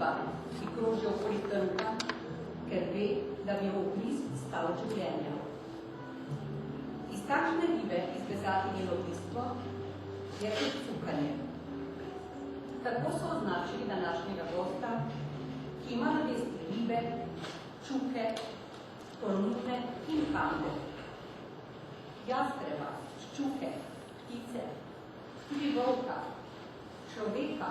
riba, ki kroži okoli trnka, ker ve, da bi mu bliz stal življenja. Iz takšne ribe izvezati njeno bistvo je kot cukanje. Tako so označili današnjega gosta, ki ima na vesti ribe, čuke, tolmune in kambe. Jastreba, ščuke, ptice, tudi volka, človeka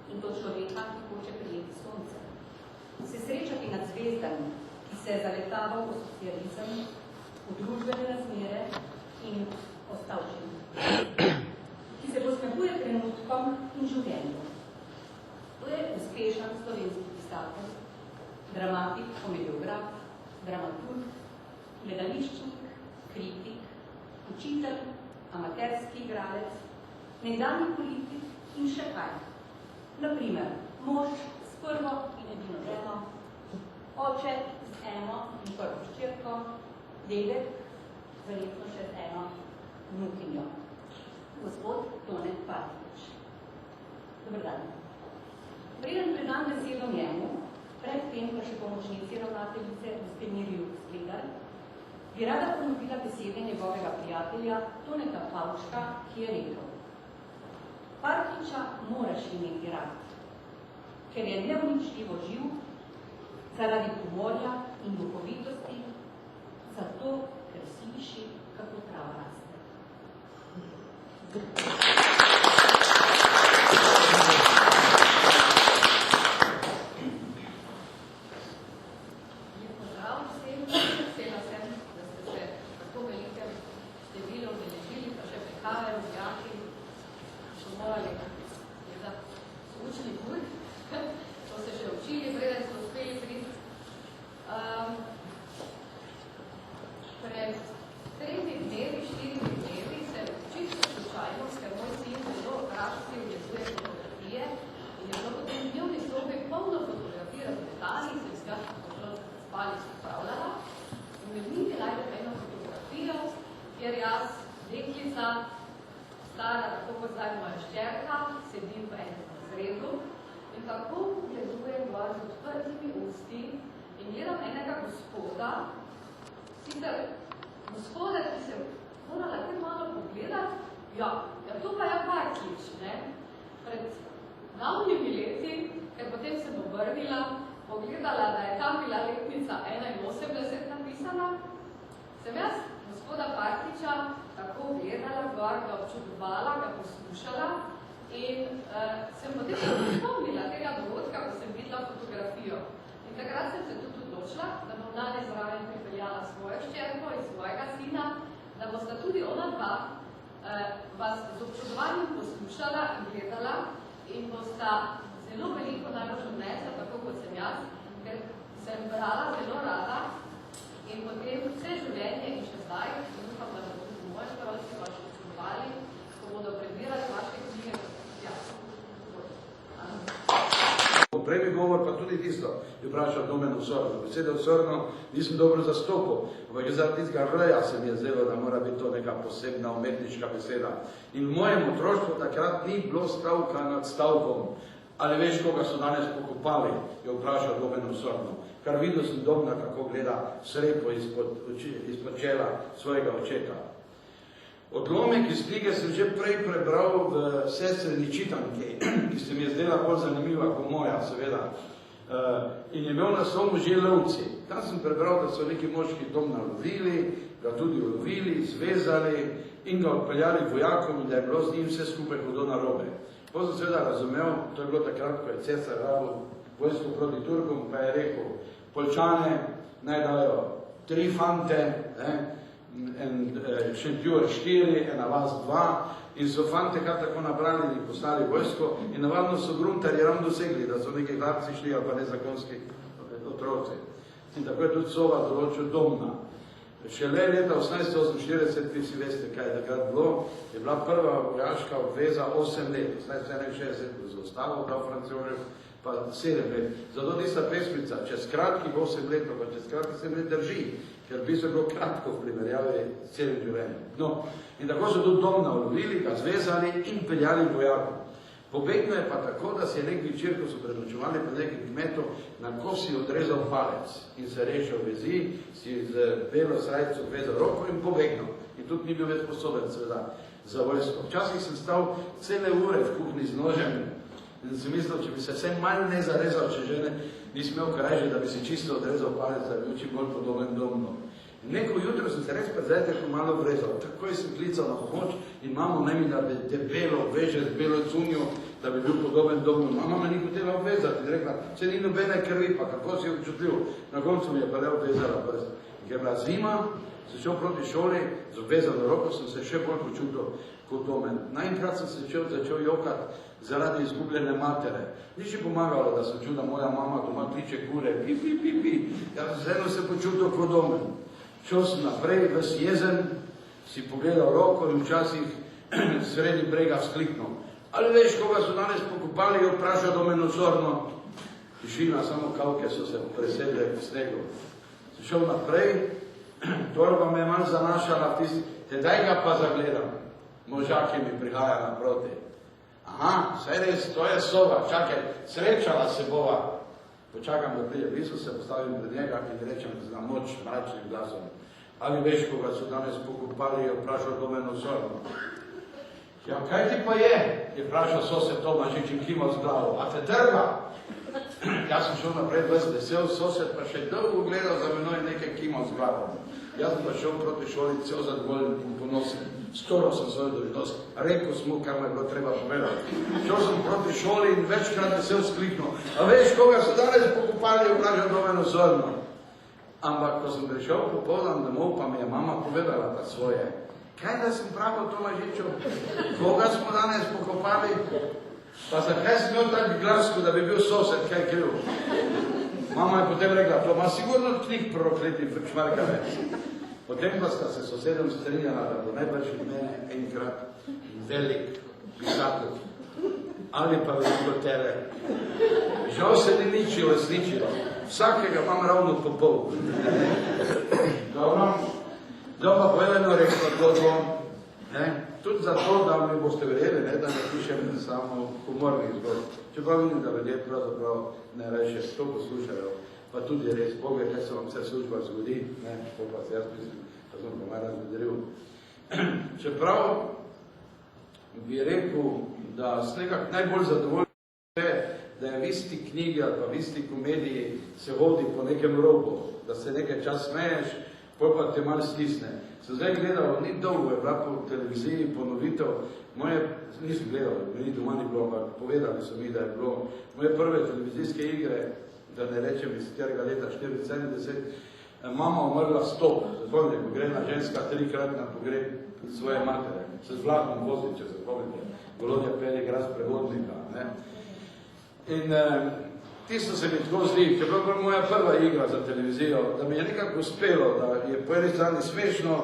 in to človeka, ki hoče prijeti sonce. Se srečati nad zvezdami, ki se je zaletaval v socializem, v družbene razmere in ostavščini, ki se posmehuje trenutkom in življenju. To je uspešen slovenski pisatelj, dramatik, komediograf, dramaturg, gledališčnik, kritik, učitelj, amaterski igralec, nekdanji politik in še kaj. Naprimer, mož s prvo in edino ženo, oče z eno in prvo hčerko, dedek, verjetno še z eno vnukinjo. Gospod Tone Partljič. Dober dan. Preden predam besedo njemu, predtem pa še pomočnici ravnateljice gospe Mirju Skledar, bi rada ponovila besede njegovega prijatelja Toneta Pavčka, ki je rekel: Partljiča moraš imeti rad, ker je neuničljivo živ, zaradi humorja in duhovitosti, zato, ker sliši, kako trava raste. Besede osorno nisem dobro zastopil, ampak zaradi tistega reja se mi je zdelo, da mora biti to neka posebna umetniška beseda. In v mojem otroštvu takrat ni bilo stavka nad stavkom. Ali veš, koga so danes pokopali, je vprašal Domen osorno. Kar videl sem Domna, kako gleda srepo izpod čela svojega očeta. Odlomek iz knjige sem že prej prebral v sestrni čitanki, ki se mi je zdela bolj zanimiva kot moja, seveda. In je imel naslov Možje lovci. Tam sem prebral, da so neki moški Domna lovili, ga tudi ulovili, zvezali in ga odpeljali vojakom in da je bilo z njim vse skupaj hudo narobe. Potem sem seveda razumel, to je bilo takrat, ko je cesar rabil vojsko proti Turkom, pa je rekel, Poljčane naj dajo 3 fante, en Šentjur 4, ena vas 2, in so fante kar tako nabrali in poslali vojsko in navadno so gruntarji ravno dosegli, da so neki hladci šli ali pa nezakonski otroci. In tako je tudi Sova določil Domna. Šele leta 1848, vi si veste, kaj je takrat bilo, je bila prva vojaška obveza 8 let, 1861 z ostavo, dal Francožev, pa 7 let. Zato tista pesmica, čez kratkih 8 let, pa čez kratkih 7 let drži, ker bi se bilo kratko v primerjavi s celim življenjem. No, in tako so tudi Domna ulovili, ga zvezali in peljali vojakom. Pobegno je pa tako, da si je nek večer, ko so prednočevali pri nekim kmetu, na kosi odrezal palec in se rešil vezi, si z belo srajco vezal roko in pobegnil. In tudi ni bil več sposoben seveda za vojsko. Včasih sem stal cele ure v kuhni z nožem in sem mislil, če bi se vse malo ne zarezal, če žene nisi imel krajže, da bi si čisto odrezal palec, da bi bil čim bolj podoben domno. In neko jutro sem se res pred zajtrkom malo vrezal, takoj sem klical na pomoč in mamo ne mi, da bi debelo veže z belo cunjo, da bi bil podoben domno. Mama me ni hotela obvezati in rekla, če ni nobene krvi, pa kako si občutljiv. Na koncu mi je pa le obvezala prst. Ker je bila zima, sem šel proti šoli, z obvezano roko sem se še bolj počutil kot omen. Naenkrat sem se začel jokati zaradi izgubljene matere. Ni še pomagalo, da sem čul, da moja mama doma kliče kure, pi, pi, pi, pi. Jaz sem se počutil kot omen. Šel sem naprej, ves jezen, si pogledal roko in včasih sredi brega vzkliknil. Ali veš, koga so danes pokopali, je vprašal domenozorno. Tišina, samo kavke so se presedle v snegu. Sem šel naprej, torba me je manj zanašala, tedaj ga pa zagledam. Možak mi prihaja naproti. Aha, saj res, to je sova, čakaj, srečala se bova. Počakam, da prije blizu, se postavim pred njega in rečem z na moč mračnim glasom. Ali veš, koga so danes pokopali, je vprašal domenozorno. Ja, kaj ti pa je vprašal sosed Tomažič in kimal z glavo. A te trga? Jaz sem šel naprej vesel, sosed pa še dolgo gledal za menoj nekaj kimal z glavo. Jaz sem pa šel proti šoli cel zadovoljen in ponosen. Storil sem svojo dolžnost, rekel smo, kar me je bilo treba povedati. Šel sem proti šoli in večkrat vesel skliknil. A veš, koga so danes pokopali, je vprašal domenozorno. Ampak, ko sem prišel popoldan domov, pa mi je mama povedala pa svoje. Kaj da sem pravil Tomažiču? Koga smo danes pokopali? Pa zakaj sem imel tak glas, da bi bil sosed, kaj kriv? Mama je potem rekla, to ima sigurno knjig prokletih šmarkavec. Potem pa sta se sosedom strinjala, da bo najbrž od mene enkrat velik pisatelj. Ali pa veliko tele. Žal se ni nič uresničilo. Vsakega imam ravno po pol. Dobro. Zdaj pa povedano rekla zgodbo. Tudi zato, da mi boste verjeli, da ne pišem samo humornih zgodb. Čeprav vidim, da ljudje pravzaprav ne reče, to poslušajo. Pa tudi res, Bog je, kaj se vam vse služba zgodi. To pa se jaz mislim, da sem pa malo razvedril. Čeprav bi rekel, da s nekak najbolj zadovoljno je, da je v isti knjigi ali pa v isti komediji se hodi po nekem robu, da se nekaj čas smeješ, potem pa te malo stisne. Sem zdaj gledal, ni dolgo, je bila po televiziji ponovitev, nisem gledal, meni doma ni bilo, ampak povedali so mi, da je bilo moje prve televizijske igre, da ne rečem iz katerega leta 74, mama umrla stop, zapomnite, ko gre na ženska 3-krat na pogreb svoje matere, se z vlakom vozi, če se pomnite, Volodja Pelik, raz prevodnika. In tisto se mi tako zdi, če bila moja prva igra za televizijo, da mi je nekako uspelo, da je po eni strani smešno,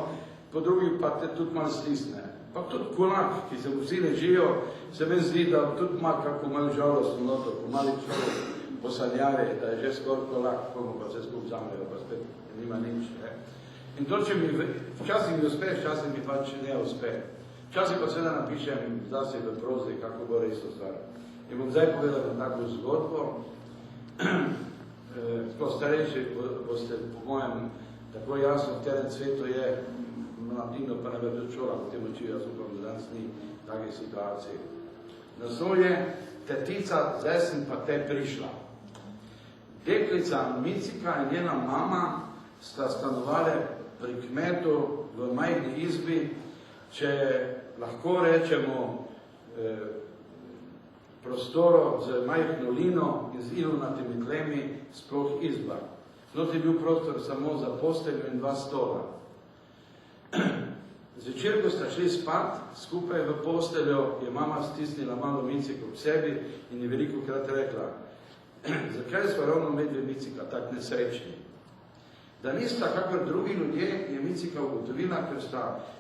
po drugi pa te tudi malo stisne. Pa tudi konak, ki se vsi ležijo, se mi zdi, da tudi ima kako malo žalostno noto, ko mali človek posanjari, da je že skoraj kolak, komu pa se skup zamljajo, pa spet nima nič. In to, če mi včasih mi uspe, včasih mi pač ne uspe. Včasih pa seveda napišem zase v prozi, kako bo isto stvar. In bom zdaj povedal tako zgodbo. Tako starejši boste po mojem tako jasno, v katerem svetu je mladino, pa ne bi bil čola, v tem oči, jaz upam, da danes ni takih situacij. Naslov je Tetica, zdaj sem pa te prišla. Deklica Micika in njena mama sta stanovali pri kmetu v majhni izbi, če lahko rečemo prostoro z majhno lino in z ilonatimi tlemi, sploh izba. Not je bil prostor samo za posteljo in 2 stola. Zvečer, ko sta šli spat, skupaj v posteljo, je mama stisnila malo Miciko k sebi in je velikokrat rekla, zakaj sva ravno medve Micika tak nesrečni? Da nista kakor drugi ljudje, je Micika ugotovila, ker sta